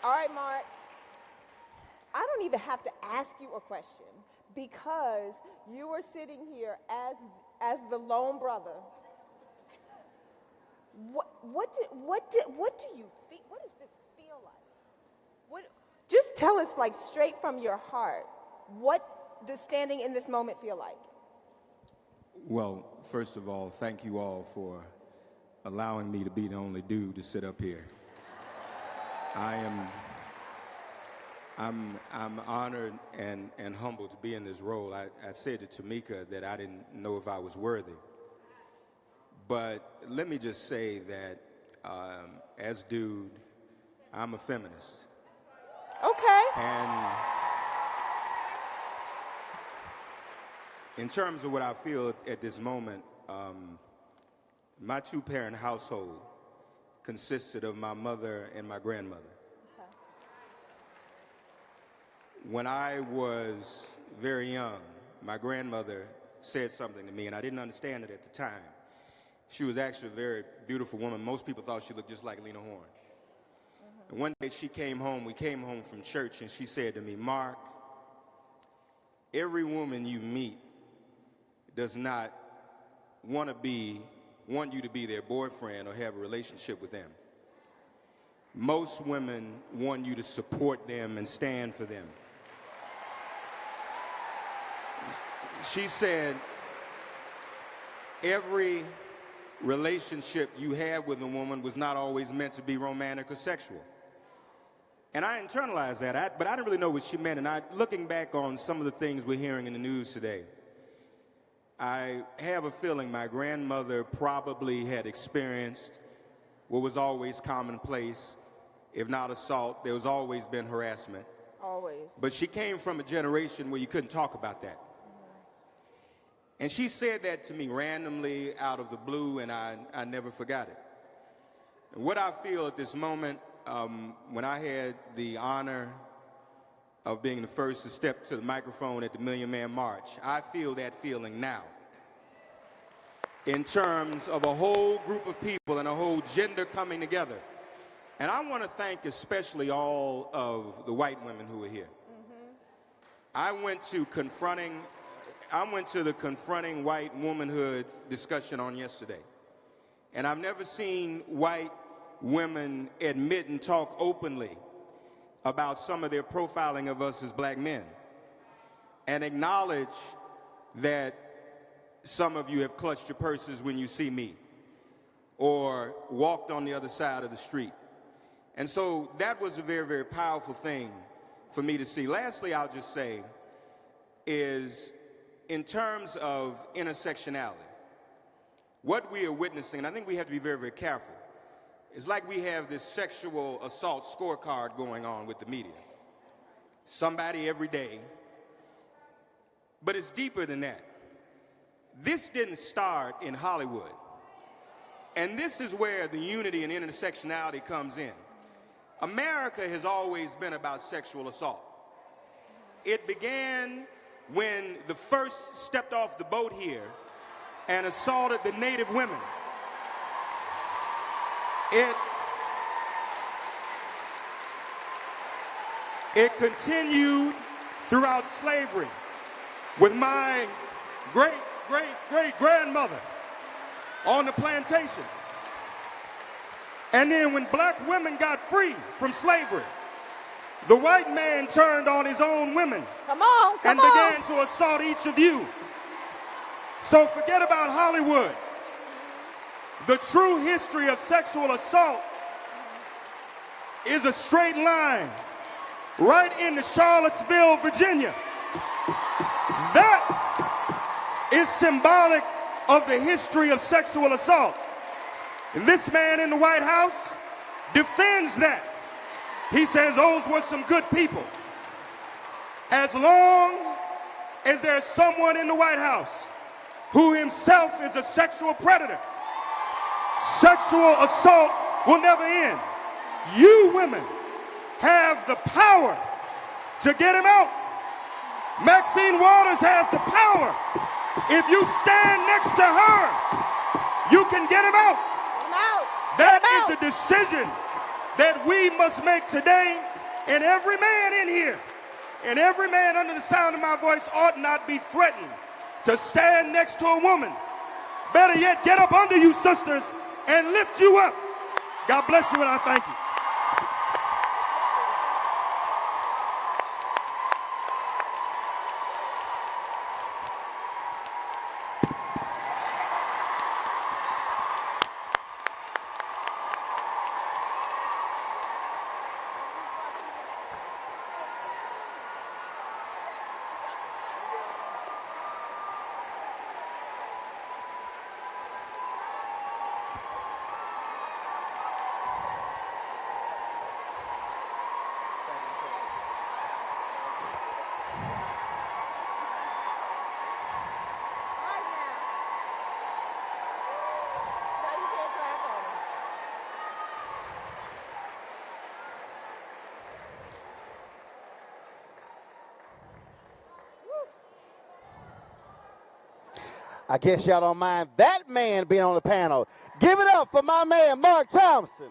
All right, Mark. I don't even have to ask you a question because you are sitting here as the lone brother. What do you feel? What does this feel like? Just tell us, like, straight from your heart. What does standing in this moment feel like? Well, first of all, thank you all for allowing me to be the only dude to sit up here. I'm honored and humbled to be in this role. I said to Tamika that I didn't know if I was worthy. But let me just say that as dude, I'm a feminist. Okay. And in terms of what I feel at this moment, my two-parent household consisted of my mother and my grandmother. Okay. When I was very young, my grandmother said something to me, and I didn't understand it at the time. She was actually a very beautiful woman. Most people thought she looked just like Lena Horne. And one day we came home from church, and she said to me, Mark, every woman you meet does not want you to be their boyfriend or have a relationship with them. Most women want you to support them and stand for them. She said, every relationship you had with a woman was not always meant to be romantic or sexual. And I internalized that, but I didn't really know what she meant. And looking back on some of the things we're hearing in the news today, I have a feeling my grandmother probably had experienced what was always commonplace. If not assault, there was always been harassment. Always. But she came from a generation where you couldn't talk about that. And she said that to me randomly out of the blue, and I never forgot it. And what I feel at this moment, when I had the honor of being the first to step to the microphone at the Million Man March, I feel that feeling now. In terms of a whole group of people and a whole gender coming together. And I want to thank especially all of the white women who are here. Mm-hmm. I went to the Confronting White Womanhood discussion on yesterday. And I've never seen white women admit and talk openly about some of their profiling of us as black men and acknowledge that some of you have clutched your purses when you see me or walked on the other side of the street. And so that was a very, very powerful thing for me to see. Lastly, I'll just say is in terms of intersectionality, what we are witnessing, and I think we have to be very, very careful, it's like we have this sexual assault scorecard going on with the media. Somebody every day. But it's deeper than that. This didn't start in Hollywood. And this is where the unity and intersectionality comes in. America has always been about sexual assault. It began when the first stepped off the boat here and assaulted the native women. It continued throughout slavery with my great-great-great-grandmother on the plantation. And then when black women got free from slavery, the white man turned on his own women and began to assault each of you. So forget about Hollywood. The true history of sexual assault is a straight line right into Charlottesville, Virginia. That is symbolic of the history of sexual assault. And this man in the White House defends that. He says those were some good people. As long as there's someone in the White House who himself is a sexual predator, sexual assault will never end. You women have the power to get him out. Maxine Waters has the power. If you stand next to her, you can get him out. That is the decision that we must make today, and every man in here and every man under the sound of my voice ought not be threatened to stand next to a woman. Better yet, get up under you, sisters, and lift you up. God bless you, and I thank you. I guess y'all don't mind that man being on the panel. Give it up for my man, Mark Thompson.